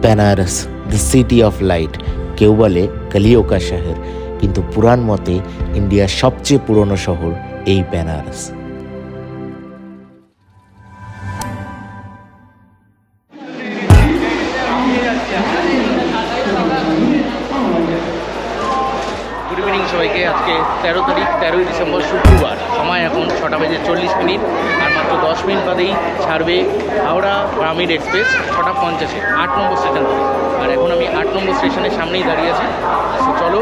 Benaras, the city of light, কেউ বলে কলিও কা শহর, কিন্তু পুরাণ মতে ইন্ডিয়ার সবচেয়ে পুরনো শহর এই বেনারস। গুড ইভিনিং সবাইকে। আজকে 13 তারিখ, 13ই ডিসেম্বর, শুক্রবার। সময় এখন 6:40, আর মাত্র 10 মিনিট বাদেই ছাড়বে হাওড়া পিরামিড এক্সপ্রেস 6:50-এ 8 নম্বর স্টেশন থেকে। আর এখন আমি 8 নম্বর স্টেশনের সামনেই দাঁড়িয়ে আছি। তো চলো,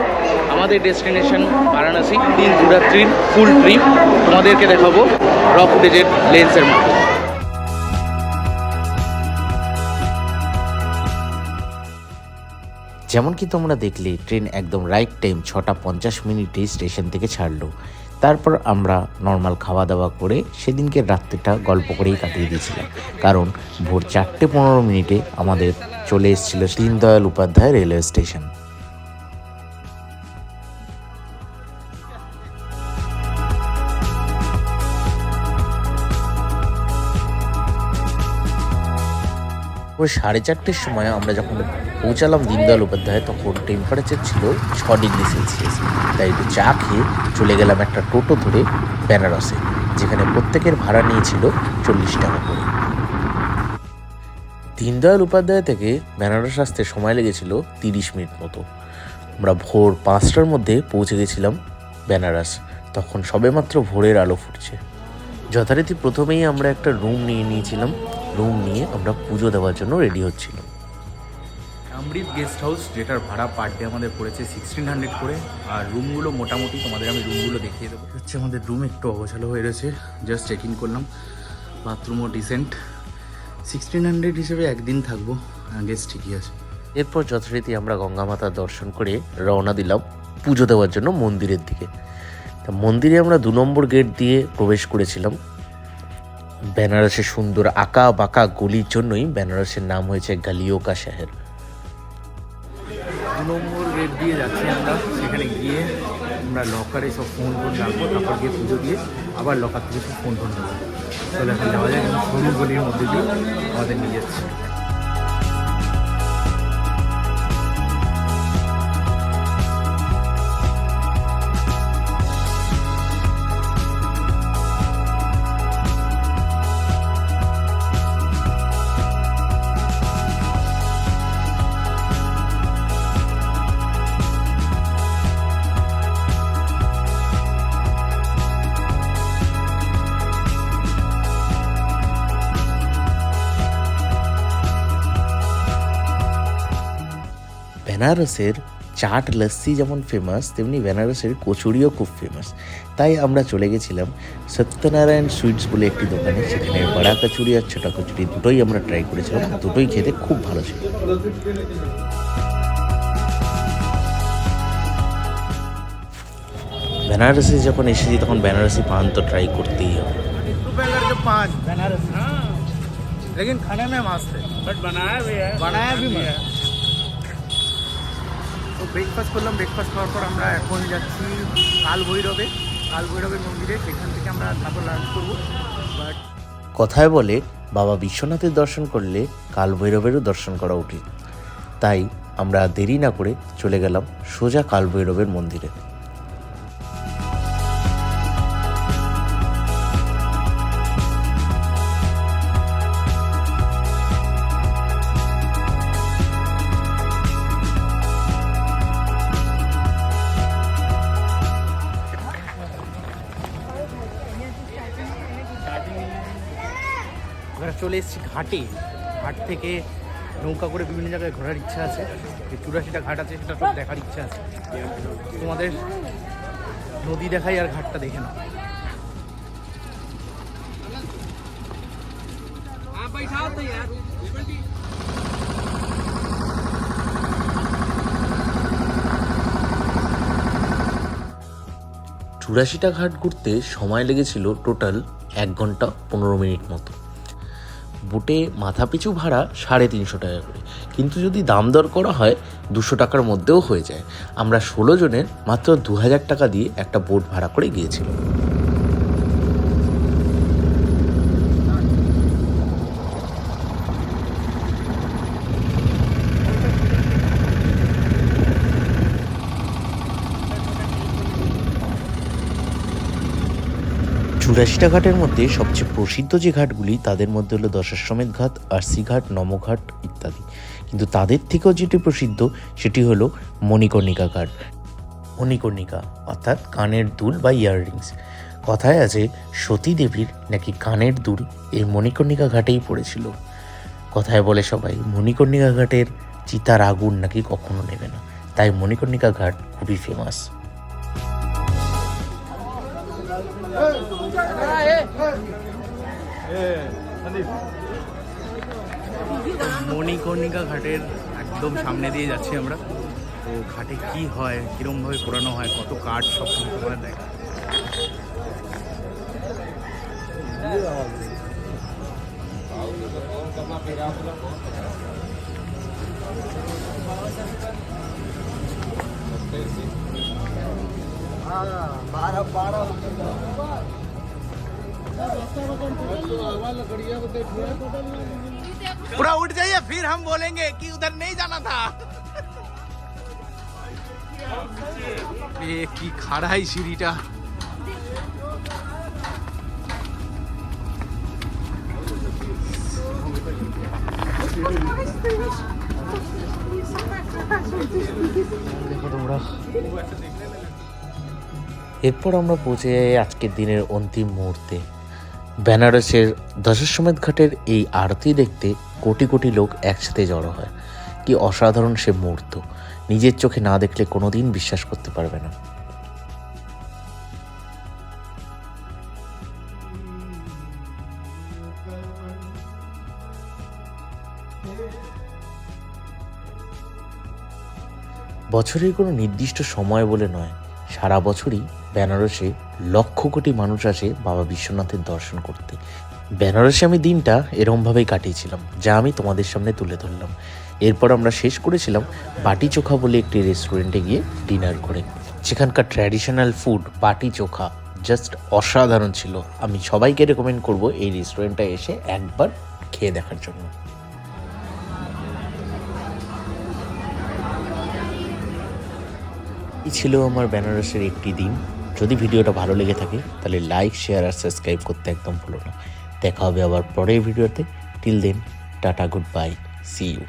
আমাদের ডেস্টিনেশন বারাণসী, 3 রাত্রির ফুল ট্রিপ। তোমাদেরকে দেখাবো র ফুটেজের লেন্সের মধ্যে। যেমন কি তোমরা দেখলে, ট্রেন একদম রাইট টাইম 6:50 স্টেশন থেকে ছাড়লো। তারপর আমরা নর্মাল খাওয়া দাওয়া করে সেদিনকে রাত্রিটা গল্প করেই কাটিয়ে দিয়েছিলাম, কারণ ভোর 4:15 আমাদের চলে এসেছিল দীনদয়াল উপাধ্যায় রেলওয়ে স্টেশন। ওই 4:30 সময় আমরা যখন পৌঁছালাম দীনদয়াল উপাধ্যায়, তখন টেম্পারেচার ছিল 6°C। তাই একটু চা খেয়ে চলে গেলাম একটা টোটো ধরে বেনারসে, যেখানে প্রত্যেকের ভাড়া নিয়েছিল 40 টাকা করে। দীনদয়াল উপাধ্যায় থেকে বেনারস আসতে সময় লেগেছিল 30 মিনিট মতো। আমরা ভোর 5টার মধ্যে পৌঁছে গেছিলাম বেনারস। তখন সবেমাত্র ভোরের আলো ফুটছে। যথারীতি প্রথমেই আমরা একটা রুম নিয়ে নিয়েছিলাম। রুম নিয়ে আমরা পুজো দেওয়ার জন্য রেডি হচ্ছিলাম। অমৃত গেস্ট হাউস, যেটার ভাড়া পার ডে আমাদের পড়েছে 1600 করে। আর রুমগুলো মোটামুটি তোমাদের আমি রুমগুলো দেখিয়ে দেবো। হচ্ছে আমাদের রুম একটু অগোছালো হয়ে রয়েছে, জাস্ট চেক ইন করলাম। বাথরুমও ডিসেন্ট। 1600 হিসেবে একদিন থাকবো, গেস্ট ঠিকই আছে। এরপর যথারীতি আমরা গঙ্গা মাতার দর্শন করে রওনা দিলাম পুজো দেওয়ার জন্য মন্দিরের দিকে। তা মন্দিরে আমরা 2 নম্বর গেট দিয়ে প্রবেশ করেছিলাম। বেনারসের সুন্দর আঁকা বাঁকা গলির জন্যই বেনারসের নাম হয়েছে গলিও কা শহর। 2 নম্বর গেট দিয়ে যাচ্ছি আমরা। সেখানে গিয়ে আমরা লকারে সব ফোন রাখবো, তারপর গিয়ে পুজো দিয়ে আবার লকার থেকে সব ফোন নেবো। তাহলে এখন যাওয়া যায়, সরু গলির মধ্যে দিয়ে আমাদের নিয়ে যাচ্ছে। বেনারসের চাট লস্যি যেমন ফেমাস, তেমনি বেনারসের কচুরিও খুব ফেমাস। তাই আমরা চলে গেছিলাম সত্যনারায়ণ সুইটস বলে একটি দোকানে। সেখানে বড়া কচুরি আর ছোটা কচুরি দুটোই আমরা ট্রাই করেছিলাম। দুটোই খেতে খুব ভালো ছিল। বেনারসে যখন এসেছি তখন বেনারসি পান তো ট্রাই করতেই হবে। पान बनारस, हाँ, लेकिन खाने में मस्त है, बट बनाया भी मस्त। তো ব্রেকফাস্ট করলাম। ব্রেকফাস্ট করার পর আমরা এখন যাচ্ছি কাল ভৈরবের মন্দিরে। সেখান থেকে আমরা তারপর লাঞ্চ করবো। বাট কথায় বলে, বাবা বিশ্বনাথের দর্শন করলে কাল ভৈরবেরও দর্শন করা উচিত। তাই আমরা দেরি না করে চলে গেলাম সোজা কাল ভৈরবের মন্দিরে। আমরা চলে এসেছি ঘাটে। ঘাট থেকে নৌকা করে বিভিন্ন জায়গায় ঘোরার ইচ্ছা আছে। যে 84টা ঘাট আছে সেটা সব দেখার ইচ্ছা আছে। তোমাদের নদী দেখাই আর ঘাটটা দেখে নাও। চুরাশিটা ঘাট ঘুরতে সময় লেগেছিল টোটাল 1 ঘন্টা 15 মিনিট মতো। বোটে মাথাপিছু ভাড়া 350 টাকা করে, কিন্তু যদি দাম দর করা হয় 200 টাকার মধ্যেও হয়ে যায়। আমরা 16 জনের মাত্র 2000 টাকা দিয়ে একটা বোট ভাড়া করে গিয়েছিলাম। চুরাশিটা ঘাটের মধ্যে সবচেয়ে প্রসিদ্ধ যে ঘাটগুলি তাদের মধ্যে হলো দশাশ্বমেধ ঘাট, আরসি ঘাট, নমঘাট ইত্যাদি। কিন্তু তাদের থেকেও যেটি প্রসিদ্ধ সেটি হলো মণিকর্ণিকা ঘাট। মণিকর্ণিকা অর্থাৎ কানের দুল বা ইয়াররিংস। কথায় আছে সতী দেবীর নাকি কানের দুল এই মণিকর্ণিকা ঘাটেই পড়েছিল। কথায় বলে সবাই মণিকর্ণিকা ঘাটের চিতার আগুন নাকি কখনো নেবে না, তাই মণিকর্ণিকা ঘাট খুবই ফেমাস। মণিকর্ণিকা ঘাটের একদম সামনে দিয়ে যাচ্ছি আমরা। তো ঘাটে কি হয়, কীরমভাবে পোড়ানো হয়, কত কাঠ, সব কিছু তোমাদের দেখা। पूरा उठ जाइए फिर हम बोलेंगे कि उधर नहीं जाना था। ये की खाड़ाई सीढ़ीटा। এরপর আমরা পৌঁছে যাই আজকের দিনের অন্তিম মুহূর্তে। বেনারসের দশাশ্বমেধ ঘাটের এই আরতি দেখতে কোটি কোটি লোক একসাথে জড়ো হয়। কি অসাধারণ সে মুহূর্ত, নিজের চোখে না দেখলে কোনোদিন বিশ্বাস করতে পারবে না। বছরের কোনো নির্দিষ্ট সময় বলে নয়, সারা বছরই বেনারসে লক্ষ কোটি মানুষ আসে বাবা বিশ্বনাথের দর্শন করতে। বেনারসে আমি দিনটা এরমভাবেই কাটিয়েছিলাম, যা আমি তোমাদের সামনে তুলে ধরলাম। এরপর আমরা শেষ করেছিলাম বাটি চোখা বলে একটি রেস্টুরেন্টে গিয়ে ডিনার করে। সেখানকার ট্র্যাডিশনাল ফুড বাটি চোখা জাস্ট অসাধারণ ছিল। আমি সবাইকে রেকমেন্ড করব এই রেস্টুরেন্টে এসে একবার খেয়ে দেখার জন্য। এই ছিল আমার বেনারসের একটি দিন। যদি ভিডিওটা ভালো লেগে থাকে তাহলে লাইক, শেয়ার আর সাবস্ক্রাইব করতে একদম ভুলো না। দেখা হবে আবার পরের ভিডিওতে। Till then, tata, good bye, see you.